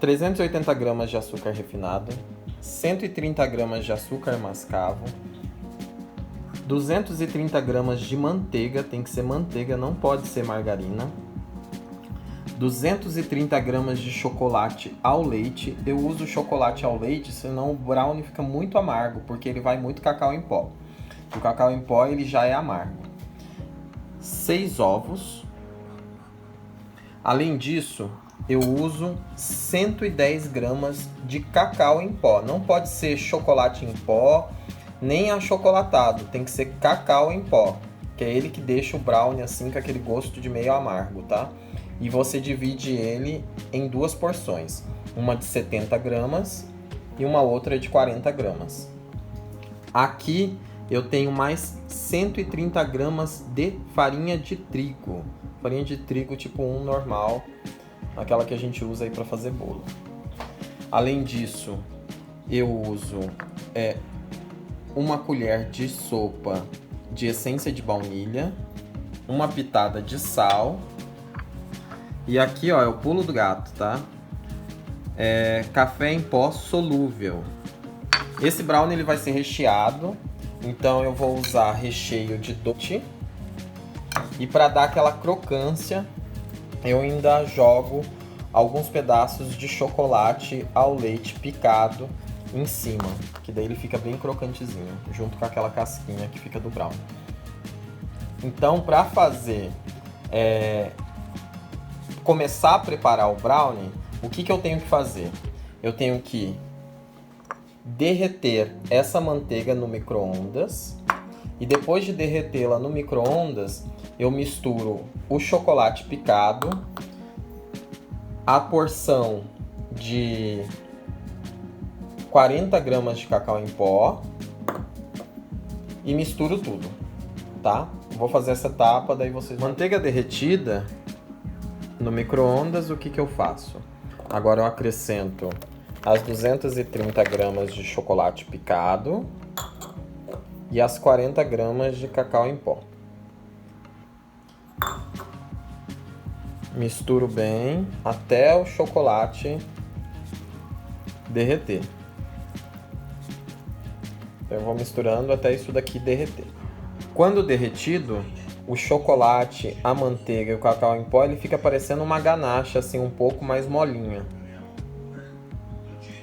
380 gramas de açúcar refinado, 130 gramas de açúcar mascavo, 230 gramas de manteiga, tem que ser manteiga, não pode ser margarina, 230 gramas de chocolate ao leite. Eu uso chocolate ao leite, senão o brownie fica muito amargo, porque ele vai muito cacau em pó. O cacau em pó ele já é amargo. 6 ovos. Além disso, eu uso 110 gramas de cacau em pó. Não pode ser chocolate em pó, nem achocolatado. Tem que ser cacau em pó, que é ele que deixa o brownie assim com aquele gosto de meio amargo, tá? E você divide ele em 2 porções. Uma de 70 gramas e uma outra de 40 gramas. Aqui eu tenho mais 130 gramas de farinha de trigo. Farinha de trigo tipo 1 normal, aquela que a gente usa aí para fazer bolo. Além disso, eu uso uma colher de sopa de essência de baunilha, uma pitada de sal. E aqui, ó, é o pulo do gato, tá? Café em pó solúvel. Esse brownie ele vai ser recheado, então eu vou usar recheio de doce. E para dar aquela crocância, eu ainda jogo alguns pedaços de chocolate ao leite picado em cima, que daí ele fica bem crocantezinho, junto com aquela casquinha que fica do brownie. Então, para fazer começar a preparar o brownie, o que eu tenho que fazer? Eu tenho que derreter essa manteiga no micro-ondas e depois de derretê-la no micro-ondas, eu misturo o chocolate picado, a porção de 40 gramas de cacau em pó e misturo tudo, tá? Vou fazer essa etapa, daí vocês... Manteiga derretida no micro-ondas, o que eu faço? Agora eu acrescento as 230 gramas de chocolate picado e as 40 gramas de cacau em pó. Misturo bem até o chocolate derreter. Então eu vou misturando até isso daqui derreter. Quando derretido, o chocolate, a manteiga e o cacau em pó, ele fica parecendo uma ganache, assim, um pouco mais molinha.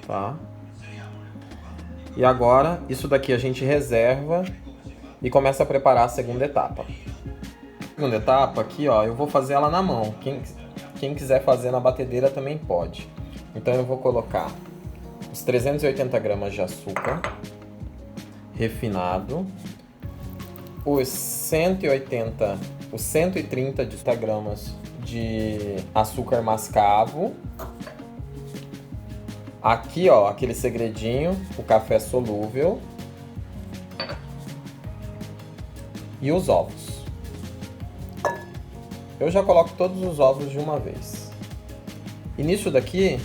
Tá? E agora, isso daqui a gente reserva e começa a preparar a segunda etapa. Segunda etapa, aqui, ó, eu vou fazer ela na mão. Quem quiser fazer na batedeira também pode. Então eu vou colocar os 380 gramas de açúcar refinado, os 130 gramas de açúcar mascavo. Aqui, ó, aquele segredinho, o café solúvel e os ovos. Eu já coloco todos os ovos de uma vez. E nisso daqui,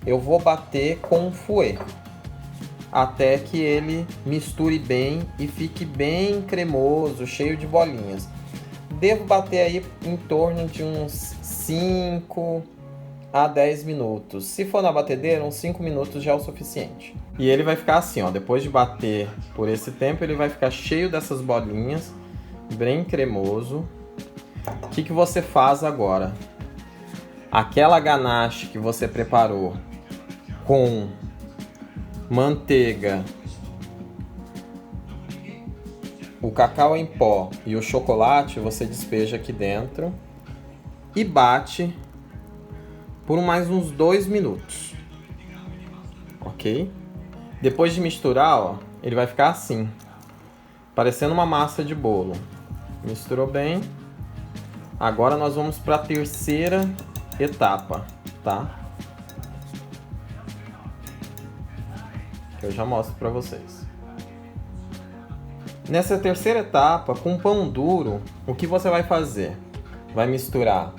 eu vou bater com um fouet, até que ele misture bem e fique bem cremoso, cheio de bolinhas. Devo bater aí em torno de uns 5 a 10 minutos. Se for na batedeira, uns 5 minutos já é o suficiente. E ele vai ficar assim, ó, depois de bater por esse tempo, ele vai ficar cheio dessas bolinhas, bem cremoso. O que você faz agora? Aquela ganache que você preparou com manteiga, o cacau em pó e o chocolate, você despeja aqui dentro e bate por mais uns 2 minutos. Ok? Depois de misturar, ó, ele vai ficar assim, parecendo uma massa de bolo. Misturou bem. Agora nós vamos para a terceira etapa, tá? Que eu já mostro para vocês. Nessa terceira etapa, com pão duro, o que você vai fazer? Vai misturar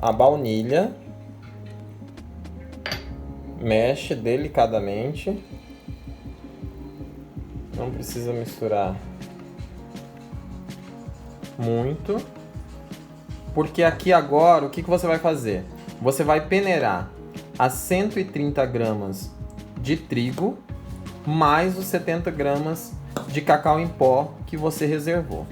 a baunilha, mexe delicadamente, não precisa misturar muito, porque aqui agora o que você vai fazer? Você vai peneirar as 130 gramas de trigo, mais os 70 gramas de cacau em pó que você reservou.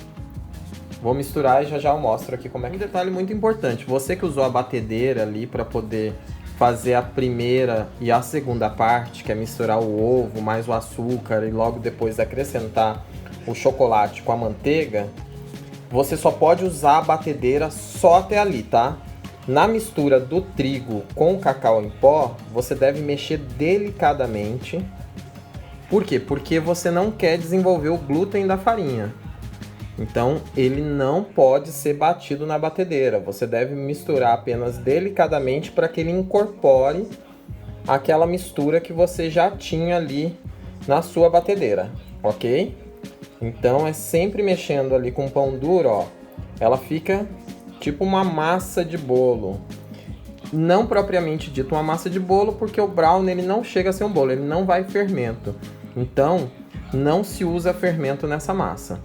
Vou misturar e já eu mostro aqui como é que... Um detalhe muito importante, você que usou a batedeira ali para poder fazer a primeira e a segunda parte, que é misturar o ovo mais o açúcar e logo depois acrescentar o chocolate com a manteiga, você só pode usar a batedeira só até ali, tá? Na mistura do trigo com o cacau em pó, você deve mexer delicadamente. Por quê? Porque você não quer desenvolver o glúten da farinha. Então, ele não pode ser batido na batedeira. Você deve misturar apenas delicadamente para que ele incorpore aquela mistura que você já tinha ali na sua batedeira, ok? Então, é sempre mexendo ali com o pão duro, ó. Ela fica tipo uma massa de bolo. Não propriamente dito uma massa de bolo, porque o brownie ele não chega a ser um bolo, ele não vai fermento. Então, não se usa fermento nessa massa.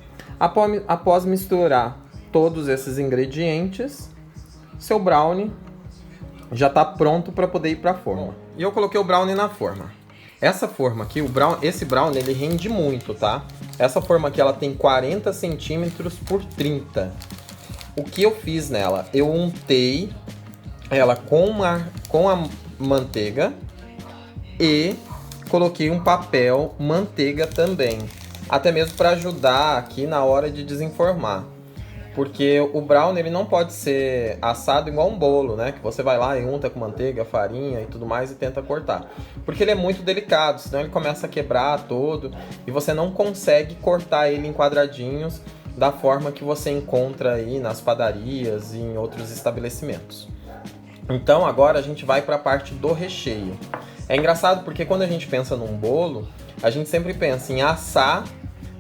Após misturar todos esses ingredientes, seu brownie já está pronto para poder ir para a forma. E eu coloquei o brownie na forma. Essa forma aqui, esse brownie, ele rende muito, tá? Essa forma aqui, ela tem 40 centímetros por 30. O que eu fiz nela? Eu untei ela com a manteiga e coloquei um papel manteiga também. Até mesmo para ajudar aqui na hora de desenformar. Porque o brownie ele não pode ser assado igual um bolo, né? Que você vai lá e unta com manteiga, farinha e tudo mais e tenta cortar. Porque ele é muito delicado, senão ele começa a quebrar todo e você não consegue cortar ele em quadradinhos da forma que você encontra aí nas padarias e em outros estabelecimentos. Então agora a gente vai para a parte do recheio. É engraçado porque quando a gente pensa num bolo, a gente sempre pensa em assar,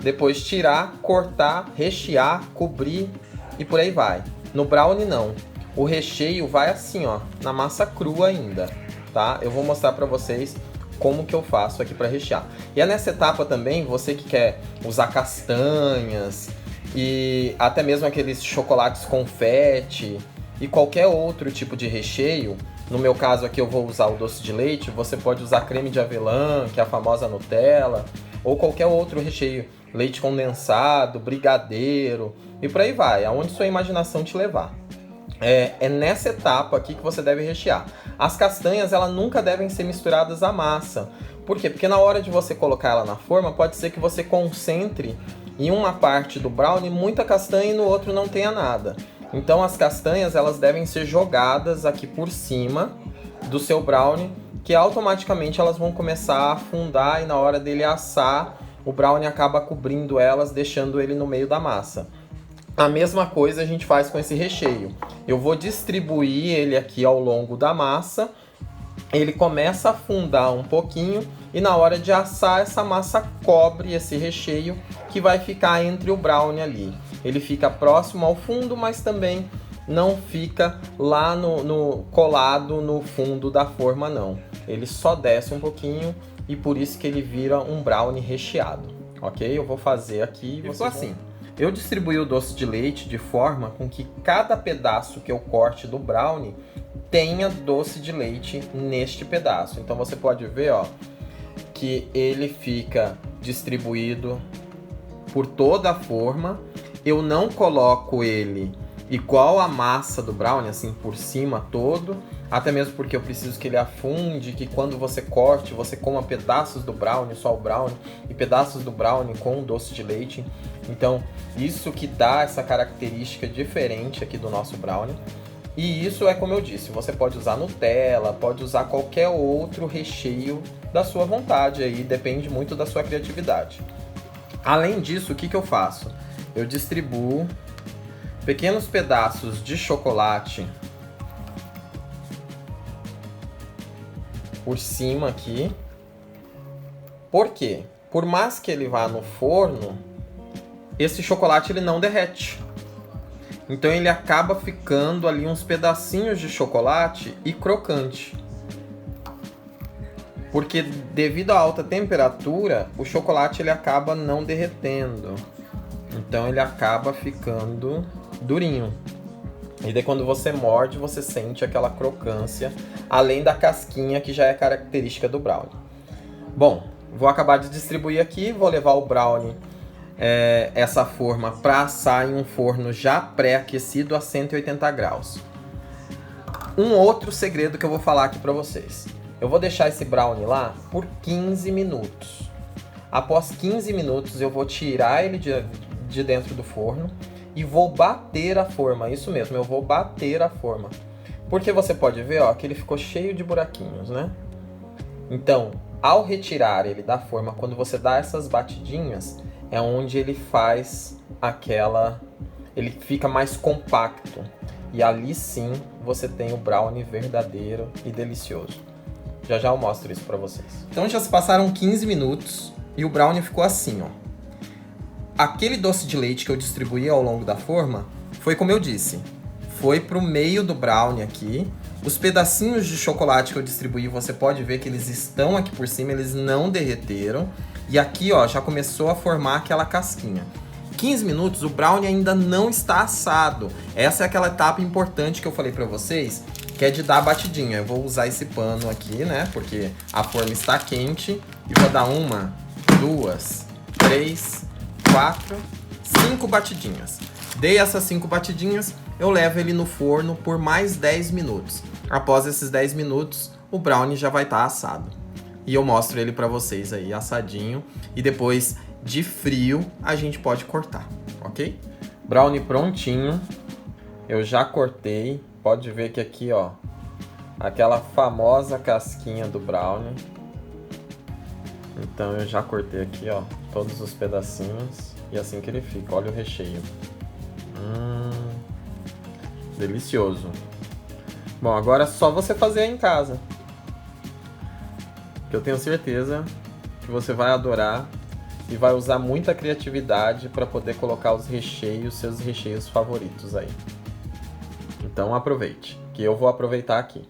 depois tirar, cortar, rechear, cobrir e por aí vai. No brownie não. O recheio vai assim, ó, na massa crua ainda, tá? Eu vou mostrar para vocês como que eu faço aqui para rechear. E é nessa etapa também, você que quer usar castanhas e até mesmo aqueles chocolates confete e qualquer outro tipo de recheio. No meu caso aqui eu vou usar o doce de leite, você pode usar creme de avelã, que é a famosa Nutella, ou qualquer outro recheio, leite condensado, brigadeiro, e por aí vai, aonde sua imaginação te levar. É nessa etapa aqui que você deve rechear. As castanhas, elas nunca devem ser misturadas à massa. Por quê? Porque na hora de você colocar ela na forma, pode ser que você concentre em uma parte do brownie muita castanha e no outro não tenha nada. Então as castanhas elas devem ser jogadas aqui por cima do seu brownie, que automaticamente elas vão começar a afundar e na hora dele assar, o brownie acaba cobrindo elas, deixando ele no meio da massa. A mesma coisa a gente faz com esse recheio. Eu vou distribuir ele aqui ao longo da massa, ele começa a afundar um pouquinho e na hora de assar essa massa cobre esse recheio que vai ficar entre o brownie ali. Ele fica próximo ao fundo, mas também não fica lá colado no fundo da forma não. Ele só desce um pouquinho e por isso que ele vira um brownie recheado, ok? Eu vou fazer aqui e ficou assim. Eu distribuí o doce de leite de forma com que cada pedaço que eu corte do brownie tenha doce de leite neste pedaço. Então você pode ver, ó, que ele fica distribuído por toda a forma. Eu não coloco ele igual a massa do brownie, assim, por cima todo. Até mesmo porque eu preciso que ele afunde, que quando você corte, você coma pedaços do brownie, só o brownie, e pedaços do brownie com doce de leite. Então, isso que dá essa característica diferente aqui do nosso brownie. E isso é como eu disse, você pode usar Nutella, pode usar qualquer outro recheio da sua vontade aí, depende muito da sua criatividade. Além disso, o que eu faço? Eu distribuo pequenos pedaços de chocolate por cima aqui. Por quê? Por mais que ele vá no forno, esse chocolate ele não derrete. Então ele acaba ficando ali uns pedacinhos de chocolate e crocante. Porque devido à alta temperatura, o chocolate ele acaba não derretendo. Então ele acaba ficando durinho. E daí quando você morde, você sente aquela crocância além da casquinha que já é característica do brownie. Bom, vou acabar de distribuir aqui, vou levar o brownie, essa forma, para assar em um forno já pré-aquecido a 180 graus. Um outro segredo que eu vou falar aqui para vocês. Eu vou deixar esse brownie lá por 15 minutos. Após 15 minutos eu vou tirar ele de dentro do forno e vou bater a forma. Isso mesmo, eu vou bater a forma. Porque você pode ver, ó, que ele ficou cheio de buraquinhos, né? Então, ao retirar ele da forma, quando você dá essas batidinhas, é onde ele faz ele fica mais compacto. E ali sim, você tem o brownie verdadeiro e delicioso. Já já eu mostro isso pra vocês. Então já se passaram 15 minutos e o brownie ficou assim, ó. Aquele doce de leite que eu distribuí ao longo da forma, foi como eu disse, foi pro meio do brownie aqui. Os pedacinhos de chocolate que eu distribuí, você pode ver que eles estão aqui por cima, eles não derreteram. E aqui, ó, já começou a formar aquela casquinha. 15 minutos, o brownie ainda não está assado. Essa é aquela etapa importante que eu falei pra vocês, que é de dar a batidinha. Eu vou usar esse pano aqui, né, porque a forma está quente. E vou dar 1, 2, 3, 4, 5 batidinhas. Dei essas 5 batidinhas, eu levo ele no forno por mais 10 minutos. Após esses 10 minutos, o brownie já vai estar assado. E eu mostro ele pra vocês aí, assadinho. E depois, de frio, a gente pode cortar, ok? Brownie prontinho. Eu já cortei. Pode ver que aqui, ó, aquela famosa casquinha do brownie. Então eu já cortei aqui, ó, todos os pedacinhos. E assim que ele fica. Olha o recheio. Delicioso. Bom, agora é só você fazer em casa. Que eu tenho certeza que você vai adorar e vai usar muita criatividade para poder colocar os recheios, seus recheios favoritos aí. Então aproveite, que eu vou aproveitar aqui.